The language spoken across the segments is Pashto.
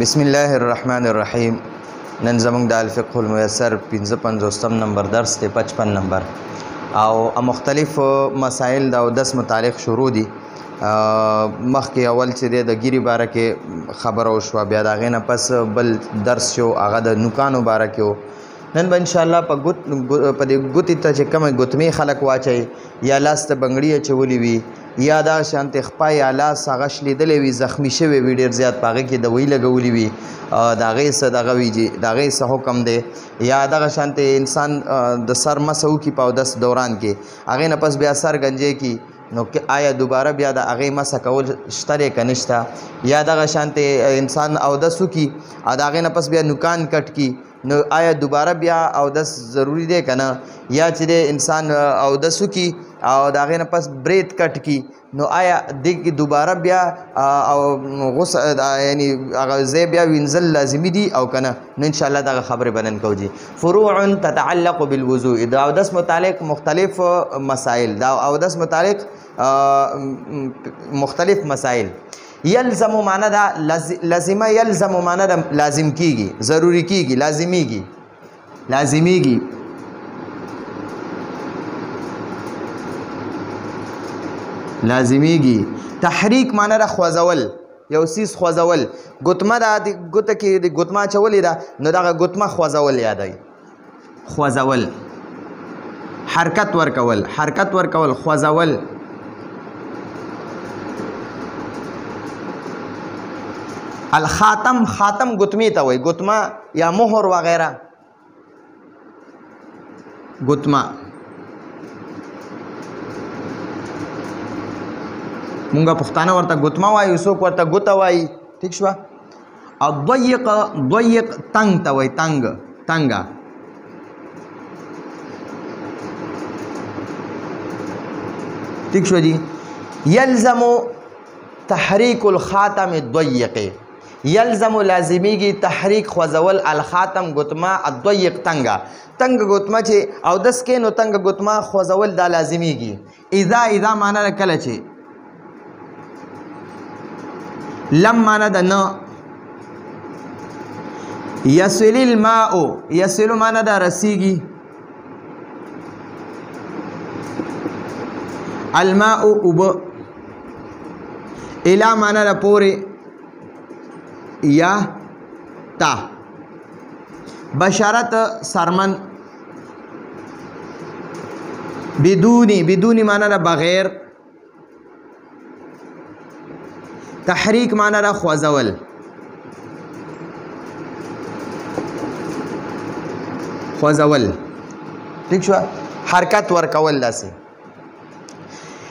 بسم الله الرحمن الرحیم. نن زموږ د الفقه الميسر 55 نمبر درس دی، 55 نمبر او مختلف مسائل د اودس متعلق شروع دي. مخکې اول چې د ګیری باره کې خبره وشوه، بیا د هغې نه پس بل درس شو هغه د نوکانو باره کې و. نن به انشاءالله په دې ګوتې ته چې کومې ګوتمې خلک واچوي یا لاس ته بنګړي اچولي وي یا دا شانتې خپه یا لاس هغه شلیدلی وي، زخمي شوی وي ډېر زیات، په هغې کې دوایي لګولي وي، د هغې څه دغه وي د هغې څه حکم دی، یا دغه شانتې انسان د سر مسه وکړي په اودس دوران کې، هغې نه پس بیا سر گنجی کړي، نو آیا دوباره بیا د هغې مسه کول شته دی که نشته، یا دغه شانتې انسان اودس وکړي او د هغې نه پس بیا نوکان کټ کړي، نو آیا دوباره بیا اودس ضروری دی که نه، یا چې د انسان اودس وکړي او د هغې نه پس برید کټ کړي، نو آیا دې کې دوباره بیا غسل یعنی هغه ځای بیا وینځل لازمي دي او که نه؟ نو انشاءالله دغه خبرې به نن کوو. فروع تتعلق بالوضوء، د اودس متعلق مختلف مسائل، د اودس متعلق مختلف مسائل. یلزم معنی دا لازمه، یلزم معنی دا لازم کیږي، ضروری کیږي، لازمیږي، لازمیږي. لازمیږي. تحریک معنی دا خوځول، یو سیز خوځول. ګوتمه دا ګوته کې د ګوتمه اچولې ده، نو دغه ګوتمه خوځول یادوي، خوځول، حرکت ورکول، حرکت ورکول، خوځول. الخاتم، خاتم ګوتمې ته وایي، ګوتمه یا مهر وغیره، ګوتمه. مونږه پښتانه ورته ګوتمه وایو، څوک ورته ګوته وایي، ټیک شوه. او ضیق، ضیق تنګ ته وایي، تنګ، تنګه. ټیک شوه جی. یلزم تحریک الخاتم الضیق، یلزم لازمیږي تحریک خوځول الخاتم ګوتمه الضیق تنګه، تنګ ګوتمه چې اودس کې نو تنګ ګوتمه خوځول دا لازمیږي. اذا معنی ده کله چې لم معنی ده نه، یسل الماء، یسل معنی ده رسیږي، الماء اوبه، الا معنی ده پورې یا تا، بشارت سرمن، بدونی، بدونی معنی ده بغیر، تحریک معنی ده خوځول، خوځول. ٹھیک شو، حرکت ورکول داسې.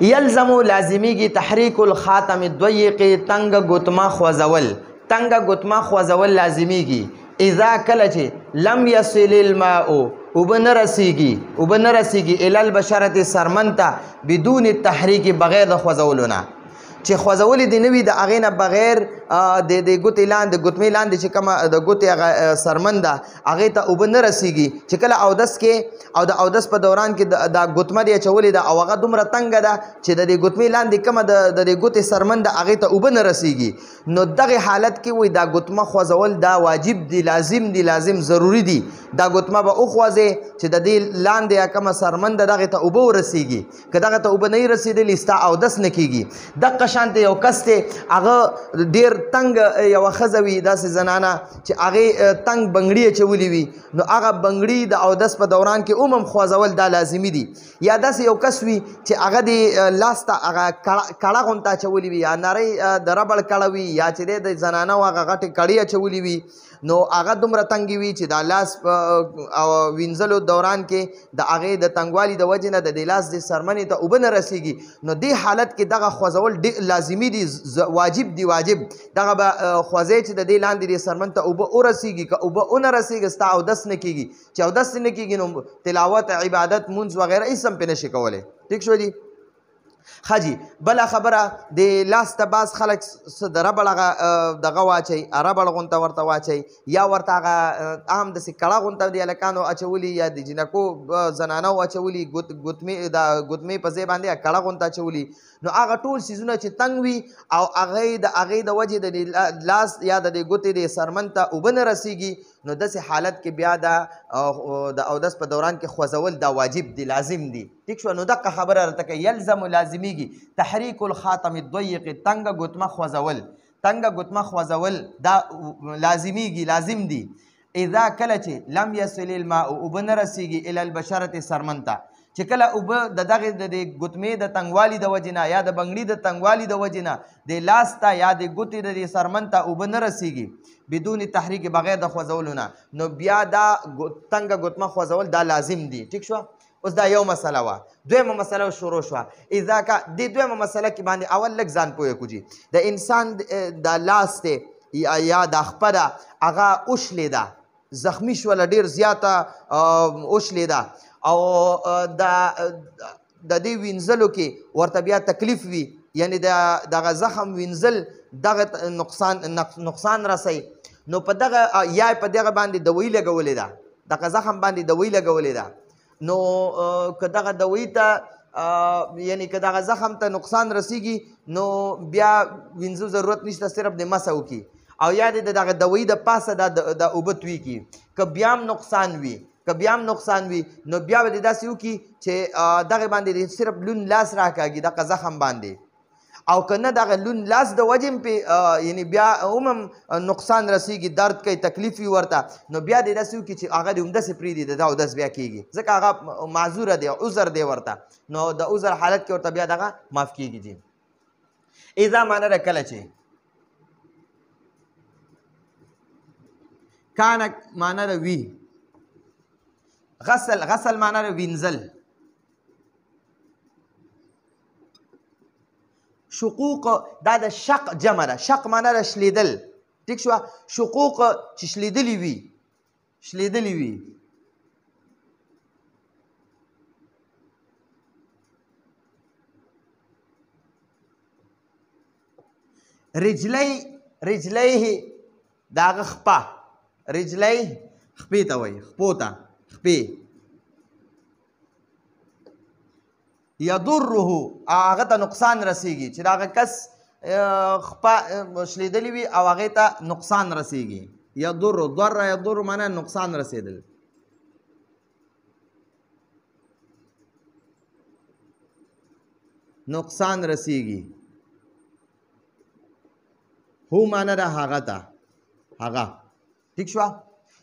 یلزم لازمیږي تحریک الخاتم الضیق، تنګ ګوتمه خوځول، تنګ ګوتمه خوځول لازمیږي. اذا کله چې لم یصل الماء، اوبه نه رسیږي، اوبه نه رسیږي الی البشرة سرمن ته بدون التحریک، بغیر د خوځولو نه، چې خوځولې دې نه وي د هغې نه بغیر د ګوتې لاندې، ګوتمې لاندې چې کومه د ګوتې هغه سرمن ده هغې ته اوبه نه رسیږي، چې کله اودس کې او د اودس په دوران کې دا ګوتمه دې اچولې ده او هغه دومره تنګه ده چې د دې ګوتمې لاندې کومه د دې ګوتې سرمن ده هغې ته اوبه نه رسیږي، نو دغې حالت کې وایي دا ګوتمه خوځول دا واجب دي، لازم دي، لازم ضروري دي. دا ګوتمه به وخوځې چې د دې لاندې کومه سرمن ده دغې ته اوبه ورسیږي، که دغه ته اوبه نه رسېدلي ستا اودس نه کېږي. دقه شانته یو کس دی هغه ډېر تنګ یوه ښځه وي، داسې زنانه چې هغې تنګ بنګړي اچولي وي، نو هغه بنګړي د اودس په دوران کې هم خوځول دا لازمي دي. یا داسې یو کس وي چې هغه د لاس ته هغه کړه غونته اچولي وي، یا نری د ربړ کړه وي، یا چې دی د زنانه هغه غټې کړې اچولي وي، نو هغه دومره تنګې وي چې دا لاس وینځلو دوران کې د هغې د تنګوالي د وجې نه د دې لاس د سرمنې ته اوبه نه رسیږي، نو دې حالت کې دغه خوځول لازمي دي، واجب دي، واجب. دغه به خوځې چې د دې لاندې د سرمن ته اوبه ورسیږي، که اوبه ونه رسیږي ستا اودس نه کېږي، چې اودس نه کېږي نو تلاوت، عبادت، مونځ وغیره هېڅ هم پرې نشي کولی. ټیک شو دي. ښه جي بله خبره د لاس ته بعض خلک څه د ربړ هغه دغه واچوي ربړ غونته ورته واچوي یا ورته هغه عام داسې کړه غونته د هلکانو اچولي یا د جنکو زنانو اچولي ګوتمې په ځای باندې کړه غونته اچولي نو هغه ټول څیزونه چې تنګ وي او هغې د وجې د لاس یا د ګوتې د سرمن ته اوبه نه رسیږي نو داسې حالت کې بیا د اودس په دوران کې خوځول دا واجب دی لازم دی ټیک شو نو دقه خبره راته کوي یلزم لازمیږي تحریک الخاتم الضیق تنګه ګوتمه خوځول دا لازمیږي لازم دی اذا کله چې لم یصل الماء اوبه نه رسیږي الی البشرة سرمن ته چې کله اوبه د دغې د ګوتمې د تنګوالي د وجې نه یا د بنګړي د تنګوالي د وجې نه د لاس ته یا د ګوتې د سرمن ته اوبه نه رسیږي بدون تحریک بغیر د خوځولو نه نو بیا دا تنګه ګوتمه خوځول دا لازم دی ټیک شوه اوس دا یو مسله وه دویمه مسله شروع شوه اذا کا د دویمه مسله کې باندې اول لږ ځان پوه کړو د انسان د لاس دی یا د خپه ده هغه اوښلې ده زخمی شوله ډېر زیاته اوښلې ده او د دې وینځلو کې ورته بیا تکلیف وي یعنی دغه زخم وینځل دغه نقصان رسوي نو په دغه یا په دغه باندې دوی لګولې ده دغه زخم باندې دوی لګولې ده نو که دغه دوی ته یعنی که دغه زخم ته نقصان رسیږي نو بیا وینځو ضرورت نشته صرف د مسه وکړي او یا د دغه دوی د پاسه د اوبه توی کړي که بیا هم نقصان وي نو بیا به دې داسې وکړي چې دغه باندې صرف لون لاس راکاږي دغه زخم باندې او که نه دغه لون لاس د وجې پې یعنی بیا هم نقصان رسیږي درد کوي تکلیف وي ورته نو بیا دې داسې وکړي چې هغه دې همداسې پرېږدي د دا اودس بیا کېږي ځکه هغه معذوره دی عذر دی ورته نو د عذر حالت کې ورته بیا دغه معاف کېږي جي اذا معنی ده کله چې کانک معنی ده وي غسل معنی ده وینځل شقوق دا د شق جمع ده شق معنی ده شلیدل ټیک شوه شقوق چې شلیدلي وي رجلیه د هغه خپه رجلی خپې ته وایي خپو ته خپې یضره هغه ته نقصان رسیږي چې د هغه کس خپه شلیدلي وي او هغې ته نقصان رسیږي یضر معنی نقصان رسیدل نقصان رسیږي هو معنی ده هغه ته هغه ٹھیک شوه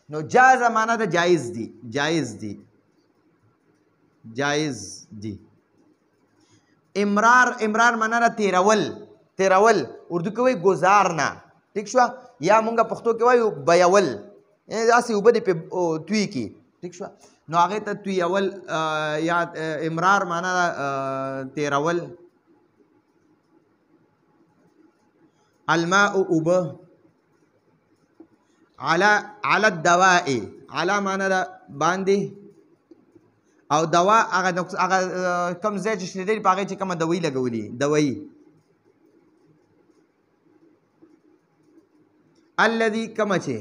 نو جاز معنی ده جایز دی امرار معنی ده تیرول اردو کې وایي ګزار نه ټیک شوه یا مونږ پښتو کې وایو بیول داسې اوبه دې پې توی کي ټیک شوه نو هغې ته تویول یا امرار معنی ده تیرول الماء اوبه على الدواء على معنی ده باندې او دوا هغه کم ځای چې شلیدلي په هغې چې کومه دوی لګولي دوی الذي کومه چې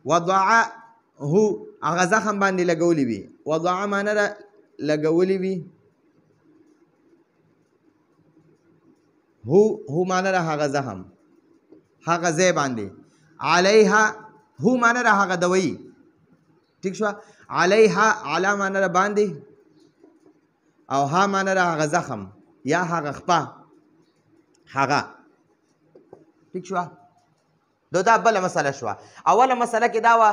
وضعه هغه زخم باندې لګولي وي وضعه معنی ده لګولي وي هو معنی ده هغه زخم هغه ځای باندې علیها هو معنی ده هغه دوی ٹھیک شوه علیها علا معنی ده باندې او ها معنی ده هغه زخم یا هغه خپه هغه ٹھیک شوه دا بله مسله شوه اوله مسله کې دا وه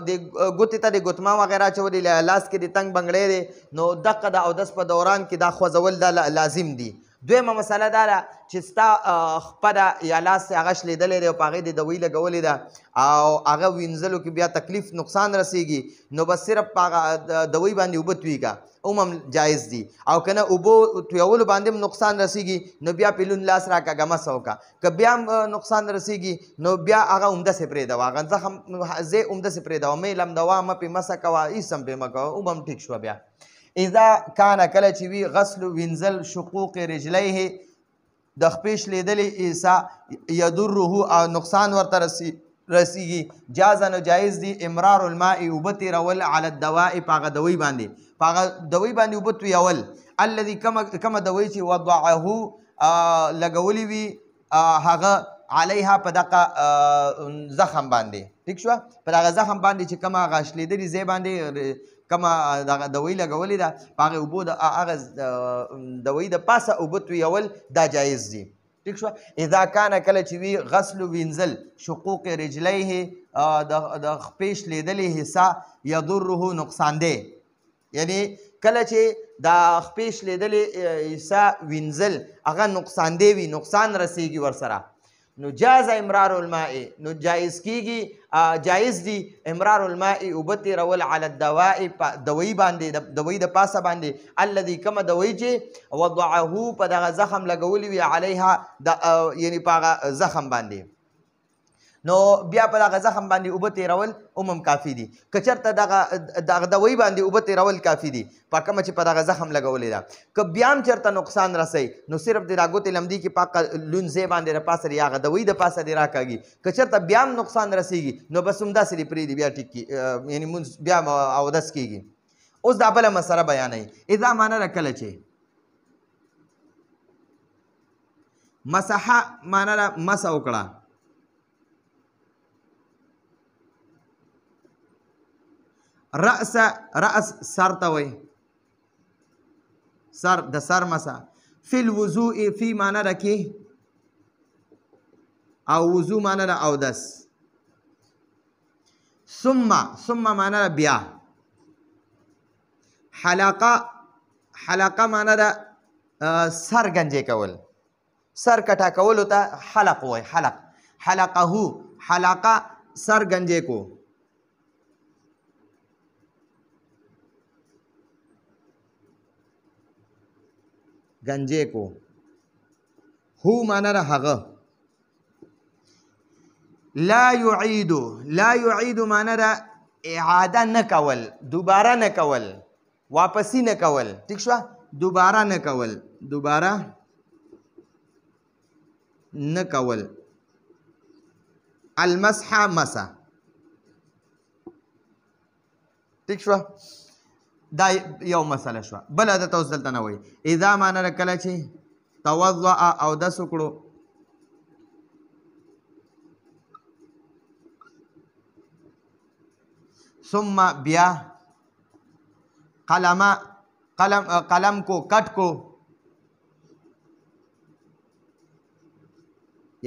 د ګوتې ته د ګوتما وغیره اچولي لاس کې د تنګ بنګړی دی نو دقه د اودس په دوران کې دا خوځول دا لازم دي دویمه مسله دا ده چې ستا خپه ده یا لاس هغه شلیدلی دی او په هغې د دوی لګولې ده او هغه وینځلو کې بیا تکلیف نقصان رسیږي نو بس صرف په هغه دوی باندې اوبه توی کا هم جایز دي او که نه اوبو تویولو باندې هم نقصان رسیږي نو بیا پې لون لاس راکاږه مسه وکړه که بیا هم نقصان رسیږي نو بیا هغه همداسې پرېږدوه هغه زخم ځای همداسې پرېږدوه مې لمدوه مه پې مسه کوه هېڅ هم پې مه کوه هم ټیک شوه بیا اذا کان کله چې وي غسل وینځل شقوق رجلیه د خپې شلیدلې ایسا یضره او نقصان ورته رسیږي جازه نو جایز دي امرار الماء اوبه تېرول علی الدواء په هغه دوی باندې په هغه دوی باندې اوبه تویول الذي کومه دوی چې وضعه لګولی وي هغه علیها په دغه زخم باندې ټیک شوه په دغه زخم باندې چې کومه هغه شلیدلي ځای باندې کومه دغه دوی لګولې ده په هغې اوبو د هغه دوی د پاسه اوبه تویول دا جایز دي ٹھیک شو اذا کان کله چې وي غسل وینځل شقوق رجلیه د خپې شلیدلې حصه یضره نقصان دی یعنی کله چې د خپې شلیدلې حصه وینځل هغه نقصان دی وي نقصان رسیږي ورسره نو جاز امرار الماء نو جایز کیږي جایز دی امرار الماء اوبه تېرول علی الدواء دوی باندې دوی د پاسه باندې الذي کومه دوی چې وضعه په دغه زخم لګولی وي علیها یعنی په هغه زخم باندې نو بیا په دغه زخم باندې اوبه تېرول هم کافي دي که چېرته دغه دوی باندې اوبه تېرول کافي دي په کومه چې په دغه زخم لګولې ده که بیا هم چېرته نقصان رسوي نو صرف د دا ګوتې لمدي کې پاکه لون ځای باندې د پاسه دې هغه دوی د پاسه دې راکاږي که چېرته بیا هم نقصان رسېږي نو بس همداسې دې پرېږدي بیا ټیک یعنی مونځ بیا اودس کېږي اوس دا بله مسله بیانوي اذا معنه ده کله چې مسحه معنه ده مسه وکړه رأس سر ته وایي سر د سر مسه فی الوضوء فی معنی ده کې او وضو معنی ده اودس ثم معنی ده بیا حلقه معنی ده سر گنجې کول سر کټا کولو ته حلق وایي حلقه سر گنجې کو گنجے کو هو معنی ده هغه لا يعيد معنی ده اعاده نه کول دوباره نه کول واپسی نه کول ٹھیک شو دوباره نه کول المسح مسح ٹھیک شو دا یو مسله شوه بله دته اوس دلته نه وایي اذا معنی ده کله چې توضع اودس وکړو ثم بیا قلم کو کٹ کو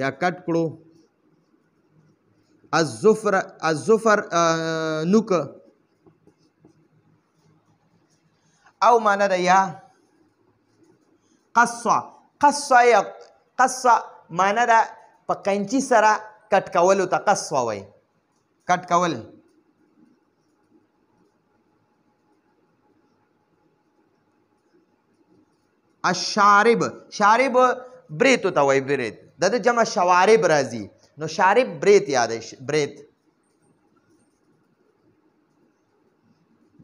یا کٹ کړو الظفر نوک او معنی ده یا قص معنی ده په قینچي سره کټ کولو ته قص وایي کټ کول الشارب بریت ته وایي بریت د جمع شوارب راځي نو شارب بریت یادوي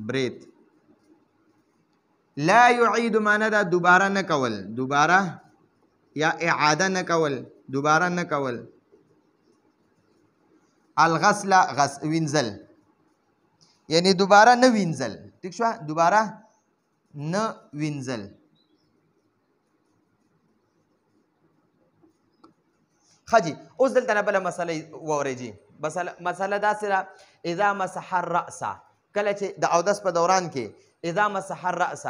بریت لا يعيد معنی ده دوباره نه کول دوباره یا اعاده نه کول دوباره نه کول الغسل وینځل یعنی دوباره نه وینځل ٹھیک شو دوباره نه وینځل خجی اوس دلته نه بله مسله واورېږي مسله داسې ده اذا مسح الرأس کله چې د اودس په دوران کې اذا مسح الرأس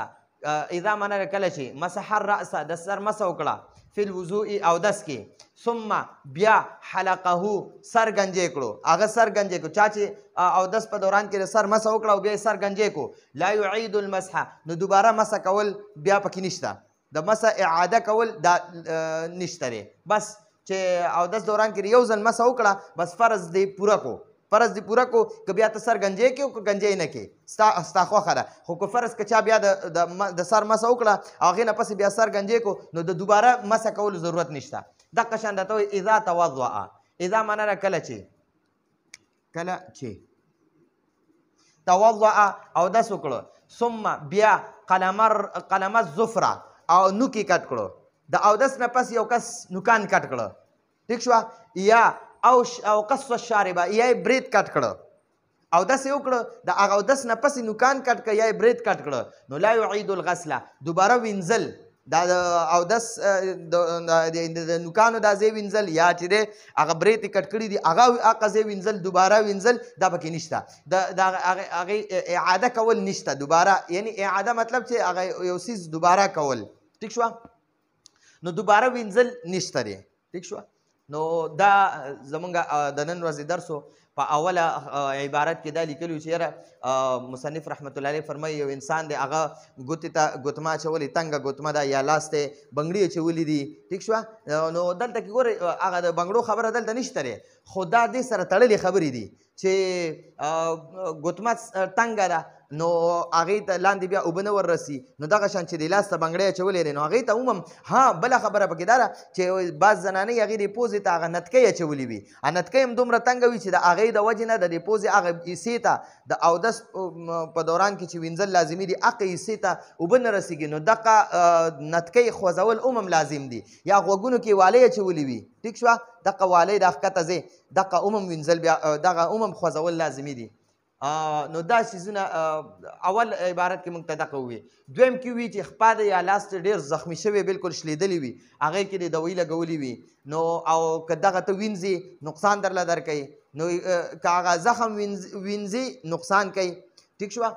اذا معنی ده کله چې مسح الرأس د سر مسه وکړه فی الوضوء اودس کې ثم بیا حلقه سر گنجې کړو هغه سر گنجې کړو چا چې اودس په دوران کې د سر مسه وکړه او بیا سر گنجې کو لا يعيد المسح نو دوباره مسه کول بیا پکې نشته د مسه اعاده کول دا نشته دی بس چې اودس دوران کې یو ځل مسه وکړه بس فرض دی پوره کو که بیا ته سر گنجې کې او که گنجې نه کې ستا خوښه ده خو که فرض که چا بیا د سر مسه وکړه هغې نه پسې بیا سر گنجې کو نو د دوباره مسه کولو ضرورت نشته دقه شان درته وایي اذا توضع اذا معنی ده کله چې توضع اودس وکړو ثم بیا قلمه زفره او نوکي کټ کړو د اودس نه پس یو کس نوکان کټ کړه ټیک شوه یا او قص الشاربه یا یې برید کټ کړه اودس یې وکړه د هغه اودس نه پس نوکان کټ کړه یا یې برید کټ کړه نو لا یعید الغسله دوباره وینځل دا د اودس د نوکانو دا ځای وینځل یا چې دی هغه برید یې کټ کړي دي هغه ځای وینځل دوباره وینځل دا پکې نشته د هغې اعاده کول نشته دوباره یعنی اعاده مطلب چې هغه یو څیز دوباره کول ټیک شوه نو دوباره وینځل نشته دی ټیک شوه نو دا زمونږ د نن ورځې درس په اوله عبارت کې دا لیکلي چې یاره مصنف رحمت الله علیه فرمایي یو انسان دی هغه ګوتې ته ګوتما اچولې تنګه ګوتمه ده یا لاس ته بنګړي اچولي دي ټیک شوه نو دلته کې ګورئ هغه د بنګړو خبره دلته نشته دی خو دا دې سره تړلې خبرې دي چې ګوتمه تنګه ده نو هغې ته لاندې بیا اوبه نه وررسي نو دغه شان چې د لاس ته بنګړی اچولی دی نو هغې ته هم ها بله خبره پکې دا ده چې بعض زنانې هغې د پوزې ته هغه نتکۍ اچولي وي نتکۍ هم دومره تنګه وي چې د هغې د وجې نه د دې پوزې هغه حصې ته د اودس په دوران کې چې وینځل لازمي دي هغه حصې ته اوبه نه رسېږي نو دغه نتکۍ خوځول هم لازم دي یا غوږونو کې والی اچولي وي ټیک شوه دغه والی د ښکته ځای دغه هم وینځل بیا دغه هم خوځول لازمي دي نو دا څیزونه اول عبارت کې موږ ته دغه ووي دویم کې وي چې خپا د یا لاس ته ډېر زخمي شوی بالکل شلیدلی وي هغې کې د دوایي لګولي وي نو او که دغه ته وینځي نقصان درله درکوي نو که هغه زخم وینځي نقصان کوي ټیک شوه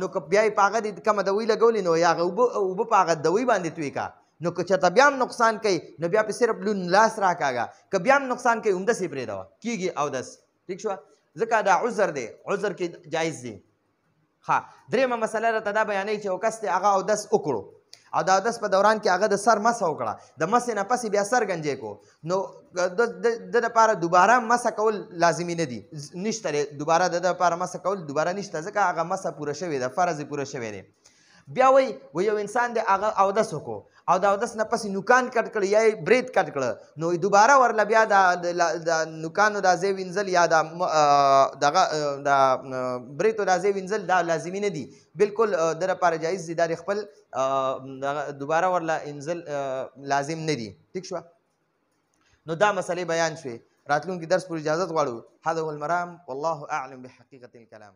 نو که بیا یې په هغه د کومه دوایي لګولي نو هغه اوبه په هغه دوایي باندې توی کا نو که چېرته بیا هم نقصان کوي نو بیا پې صرف لون لاس راکاږه که بیا هم نقصان کوي همداسې پرېږدوه کېږي اودس ټیک شوه ځکه دا عذر دی عذر کې جایز دی ښه درېیمه مسله راته دا بیانوي چې یو کس دی هغه اودس وکړو او د اودس په دوران کې هغه د سر مسه وکړه د مسې نه پسې بیا سر ګنجی کو نو د دپاره دوباره مسه کول لازمي نه دي نشته دی دوباره د دپاره مسه کول دوباره نشته ځکه هغه مسه پوره شوې ده فرض یې پوره شوی دی بیا وایي یو انسان دی هغه اودس وکړو او د اودس نه پسې نوکان کټ کړه یا یې برید کټ کړه نو دوباره ورله بیا د نوکانو دا ځای وینځل یا دغه د بریتو دا ځای وینځل دا لازمي نه دي بالکل د دپاره جایز دي دا د خپل دوباره ورله انځل لازم نه دي ټیک شوه نو دا مسلې بیان شوې راتلونکي درس پورې اجازت غواړو هذا هو المرام والله اعلم بحقیقة الكلام